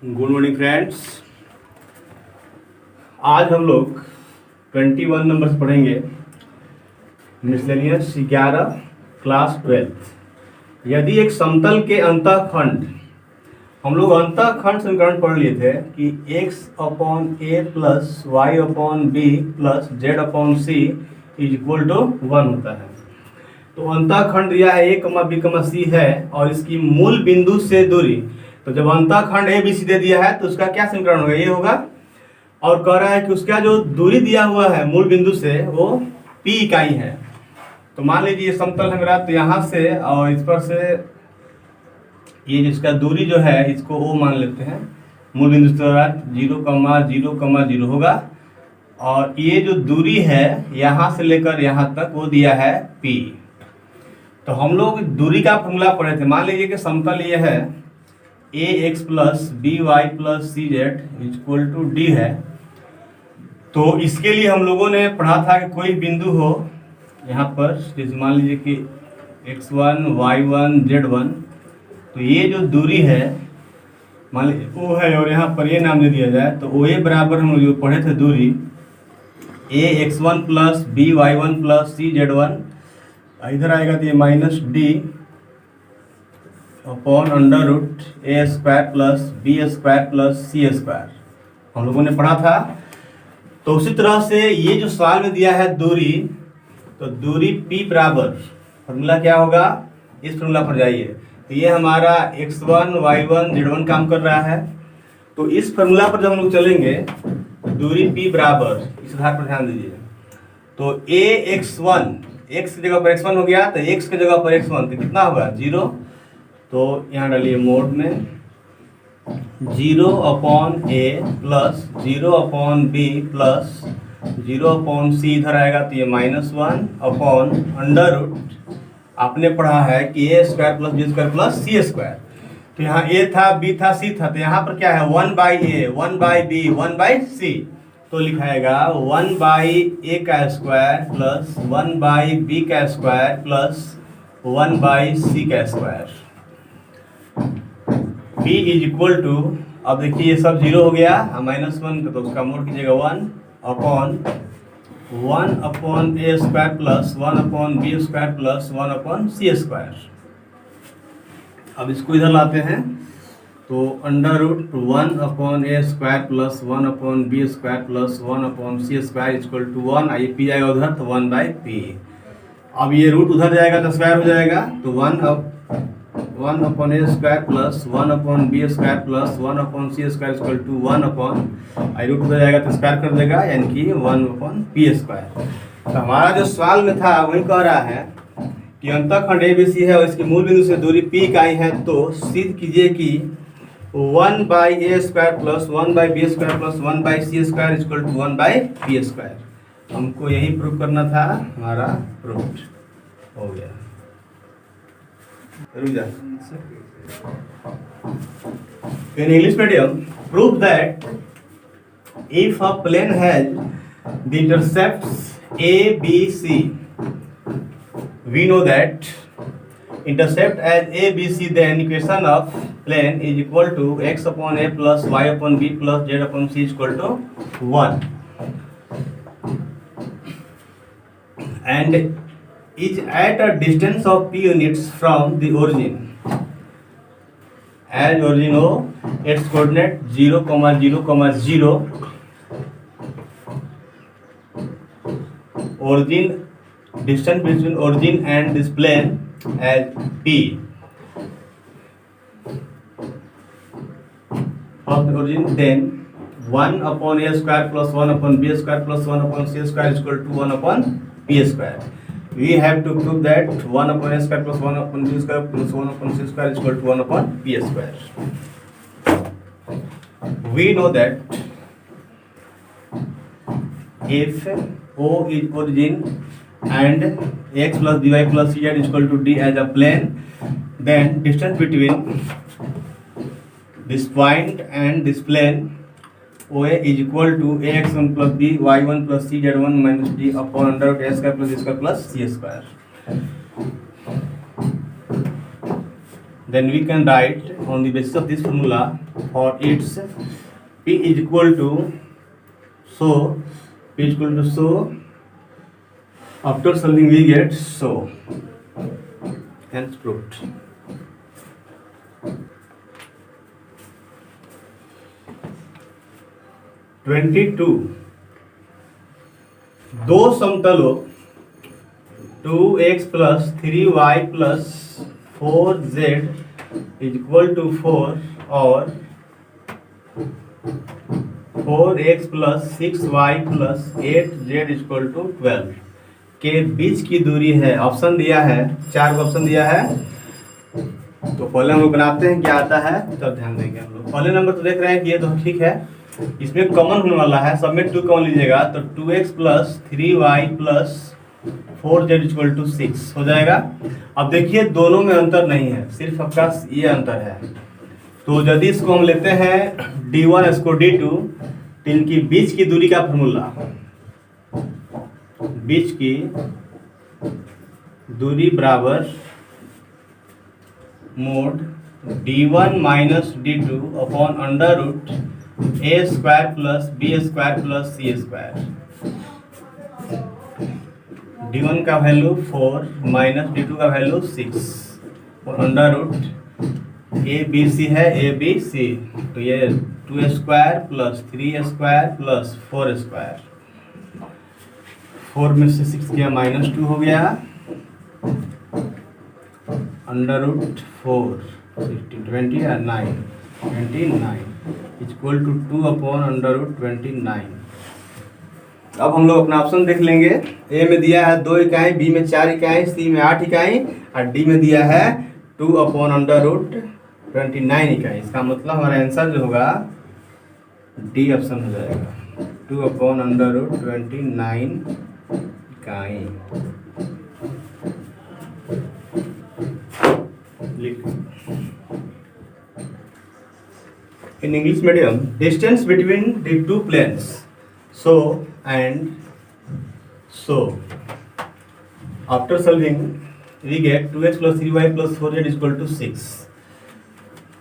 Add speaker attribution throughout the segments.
Speaker 1: Good morning friends. आज हम लोग 21 नंबर्स पढ़ेंगे। Miscellaneous 11 class 12। यदि एक समतल के अंतःखंड, हम लोग अंतःखंड समीकरण पढ़ लिए थे कि x upon A plus y upon B plus z upon c is equal to 1 होता है। तो अंतःखंड दिया है a कमा बी कमा सी है और इसकी मूल बिंदु से दूरी, तो जब अंतःखंड ए बी सी दे दिया है तो उसका क्या समीकरण होगा, ये होगा। और कह रहा है कि उसका जो दूरी दिया हुआ है मूल बिंदु से वो p इकाई है। तो मान लीजिए ये समतल है मेरा, तो यहाँ से और इस पर से ये जिसका दूरी जो है इसको o मान लेते हैं। मूल बिंदु से 0,0,0 होगा और ये जो दूरी है यहाँ से लेकर यहाँ तक वो दिया है p। तो हम लोग दूरी का फॉर्मूला पढ़े थे। मान लीजिए कि समतल ये है ax plus b y plus c z equal to d है। तो इसके लिए हम लोगों ने पढ़ा था कि कोई बिंदु हो यहाँ पर, जैसे मान लीजिए कि x1 y1 z1, तो ये जो दूरी है मान लीजिए ओ है और यहाँ पर ये नाम दे दिया जाए, तो ओ ए बराबर हम जो पढ़े थे दूरी ax1 plus B Y one plus C Z one, इधर आएगा तो ये minus D upon under root A square plus B square plus C square हम लोगों ने पढ़ा था। तो उसी तरह से ये जो सवाल में दिया है दूरी, तो दूरी p बराबर फॉर्मूला क्या होगा, इस फॉर्मूला पर जाइए। तो ये हमारा x1 y1 z1 काम कर रहा है। तो इस फॉर्मूला पर जब हम लोग चलेंगे तो दूरी p बराबर, इस आधार पर ध्यान दीजिए, तो ax1 x की जगह पर x1 हो गया, तो x की जगह पर x1 तो कितना होगा 0। तो यहाँ डालिए मोड में 0 अपॉन ए plus 0 upon B plus 0 upon C, इधर आएगा तो ये -1 अपॉन अंडर रूट, आपने पढ़ा है कि A square plus B square plus C square. तो यहाँ ए था, बी था, सी था, तो यहाँ पर क्या है 1 by A 1 by B 1 by C, तो लिखाएगा 1 बाई ए का स्क्वायर प्लस 1 बाई बी का स्क्वायर प्लस 1 बाई सी का square. p is equal to, अब देखिए ये सब 0 हो गया, -1 तो उसका मोड कीजिएगा 1 अपॉन ए square plus 1 upon B square plus 1 upon सी स्क्वायर। अब इसको इधर लाते हैं तो under root 1 upon A square plus 1 upon B square plus 1 upon C square equal to 1। आइए p आएगा उधर तो 1 बाई पी। अब ये रूट उधर जाएगा तो स्क्वायर हो जाएगा, तो 1 upon A square plus 1 upon B square plus 1 upon C square equal to 1 upon, i root उधर जाएगा तो स्क्वायर कर देगा, यानी कि 1 अपॉन पी स्क्वायर। तो हमारा जो सवाल में था वही कह रहा है कि अंतःखंड एबीसी है और इसकी मूल बिंदु से दूरी p इकाई है। तो सिद्ध कीजिए कि 1 by a square plus 1 by b square plus 1 by c square equal to 1 by p square. हमको यही प्रूव करना था, हमारा प्रूफ हो गया। In English medium, prove that if a plane has the intercepts A, B, C, we know that intercept as A, B, C, then equation of plane is equal to x upon A plus y upon B plus z upon C is equal to 1, and is at a distance of p units from the origin, as origin O, its coordinate 0, 0, 0, origin, distance between origin and this plane as p, of the origin, then 1 upon a square plus 1 upon b square plus 1 upon c square is equal to 1 upon p square. We have to prove that 1 upon a square plus 1 upon b square plus 1 upon c square is equal to 1 upon p square. We know that if O is origin and x plus dy plus z is equal to d as a plane, then distance between this point and this plane OA is equal to ax1 plus b y1 plus c z1 minus d upon under root a square plus b square plus c square. then we can write on the basis of this formula for its P is equal to so after solving we get so, hence proved. दो समतलों 2x plus 3y plus 4z is equal to 4 और 4x plus 6y plus 8z is equal to 12 के बीच की दूरी है। Option दिया है, 4 option दिया है, तो पहले हम लोग बनाते हैं क्या आता है तब ध्यान देंगे हम लोग। पहले नंबर तो देख रहे हैं कि ये तो ठीक है, इसमें कॉमन होने वाला है, सब में 2 कॉमन लीजिएगा तो 2x plus 3y plus 4z equal to 6 हो जाएगा। अब देखिए दोनों में अंतर नहीं है, सिर्फ आपका ये अंतर है। तो यदि इसको हम लेते हैं d1 इसको d2, तो इनकी बीच की दूरी का फॉर्मूला, बीच की दूरी बराबर mod d1 minus d2 upon under root a square plus b square plus c square. d1 का वैल्यू 4 माइनस d2 का वैल्यू 6 और under root a b c है, ए बी सी, तो ये 2 square plus 3 square plus 4 square, 4 में से 6 गया -2 हो गया, अंडर रूट 4 20 और 9 29 equal to 2 upon under root 29। अब हम लोग अपना ऑप्शन देख लेंगे। ए में दिया है 2 इकाई, बी में 4 इकाई, सी में 8 इकाई और डी में दिया है 2 अपॉन अंडर रूट 29 इकाई। इसका मतलब हमारा आंसर जो होगा डी ऑप्शन हो जाएगा, 2 अपॉन अंडर रूट 29 इकाई। In English medium, distance between the two planes, so and so. After solving, we get 2x plus 3y plus 4z is equal to 6.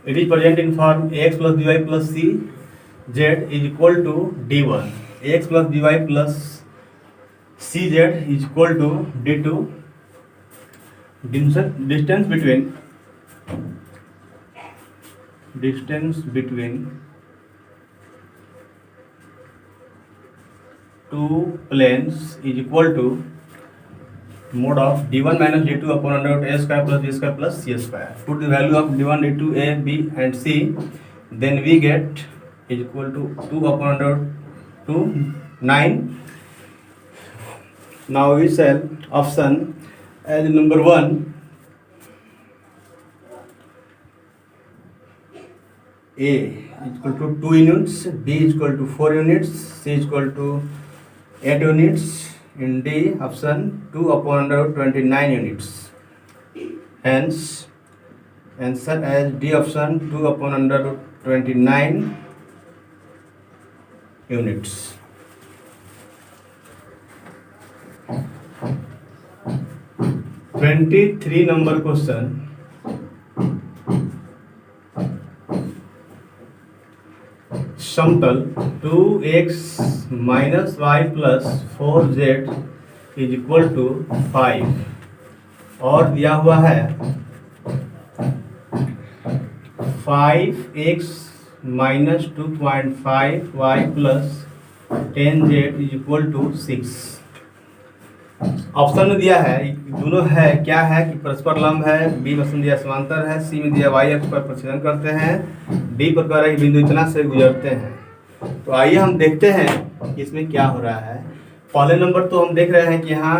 Speaker 1: It is present in form ax plus by plus c z is equal to d1. ax plus by plus cz is equal to d2. Distance between two planes is equal to mod of d1 minus d2 upon under root a square plus b square plus c square. Put the value of d1, d2, a, b and c, then we get is equal to 2 upon under root 2 9. Now we shall option as number 1, A is equal to 2 units, B is equal to 4 units, C is equal to 8 units, in D option 2 upon under root 29 units. Hence answer as D option 2 upon under root 29 units. (23) number question. समतल 2x minus y plus 4z is equal to 5 और दिया हुआ है 5x minus 2.5 y plus 10z is equal to 6। Option में दिया है दोनों है, क्या है कि परस्पर लंब है, बी में दिया समांतर है, सी में दिया वाई अक्ष पर प्रक्षेपण करते हैं, डी पर कह रहा है कि बिंदु इतना से गुजरते हैं। तो आइए हम देखते हैं कि इसमें क्या हो रहा है। पहले नंबर तो हम देख रहे हैं कि यहाँ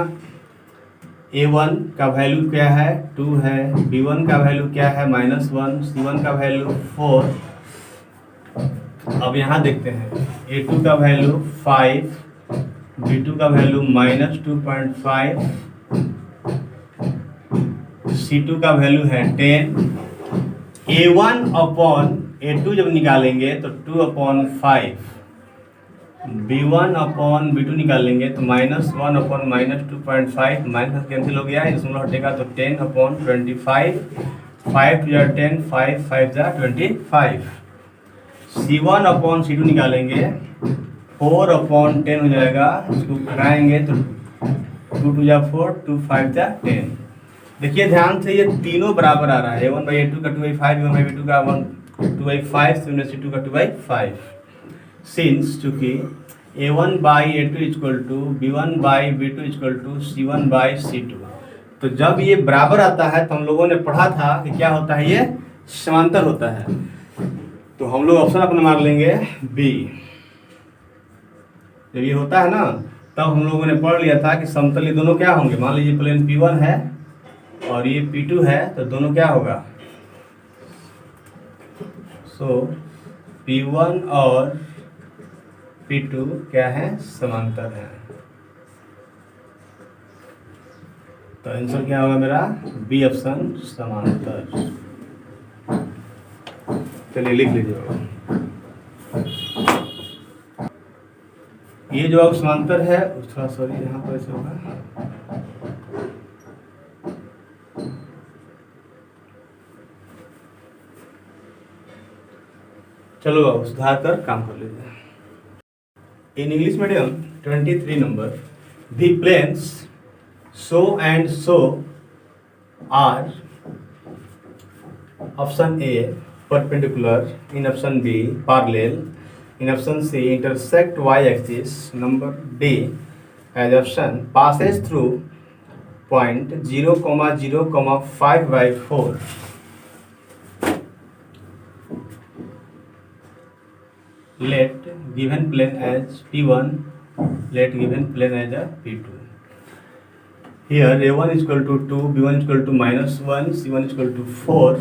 Speaker 1: a1 का वैल्यू क्या है 2 है, b1 का वैल्यू क्या है -1, c1 का वैल्यू 4। अब यहाँ देखते हैं a2 का वैल्यू 5, b2 का वैल्यू -2.5, c2 का वैल्यू है 10। a1 अपॉन a2 जब निकालेंगे तो 2/5, b1 अपॉन b2 निकालेंगे तो -1 अपॉन -2.5, माइनस कैंसिल हो गया, इसमें हटेगा तो 10/25, 5 टू 10, 5 5 25। C1 अपॉन C2 निकालेंगे, 4 अपॉन 10 हो जाएगा, इसको घटाएंगे तो 2 टू 4, 2 5 10। देखिए ध्यान से, ये तीनों बराबर आ रहा है, A1/A2 का 2/5, A1/B2 का 2/5, C2 का 2/5। सिंस चूंकि A1/A2 equal to B1/B2 equal to C1/C2, तो जब ये बराबर आता है तो हम लोगों ने पढ़ा था कि क्या होता है, ये समांतर होता है। तो हम लोग ऑप्शन अपना मार लेंगे बी। जब ये होता है ना, तब हम लोगों ने पढ़ लिया था कि समतल ये दोनों क्या होंगे। मान लीजिए प्लेन P1 है और ये P2 है, तो दोनों क्या होगा, सो P1 और P2 क्या है, समांतर है। तो आंसर क्या होगा मेरा, बी ऑप्शन, समांतर। चलिए लिख लीजिए। ये जो अब समांतर है, थोड़ा सॉरी यहाँ पर ऐसे होगा, चलो अब सुधार कर काम कर लीजिए। In English medium 23 number, the planes so and so are, option a perpendicular, in option B parallel, in option C intersect y-axis, number D as option passes through point 0, 0, 5/4. Let given plane as P1, let given plane as a P2. Here A1 is equal to 2, B1 is equal to -1, C1 is equal to 4,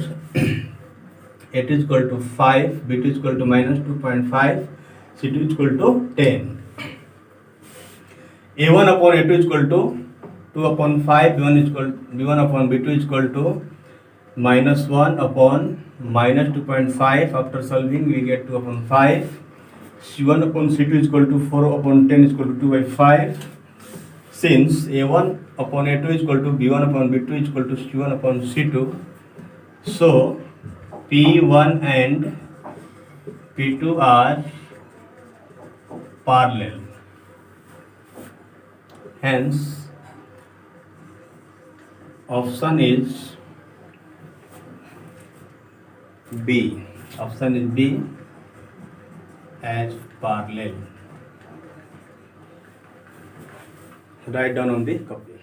Speaker 1: A2 is equal to 5, B2 is equal to -2.5, C2 is equal to 10. A1 upon A2 is equal to 2 upon 5, B1 upon B2 is equal to -1 upon -2.5. After solving, we get 2 upon 5. C1 upon C2 is equal to 4 upon 10 is equal to 2/5. Since A1 upon A2 is equal to B1 upon B2 is equal to C1 upon C2, so P1 and P2 are parallel. Hence, option is B. Option is B as parallel. Write down on the copy.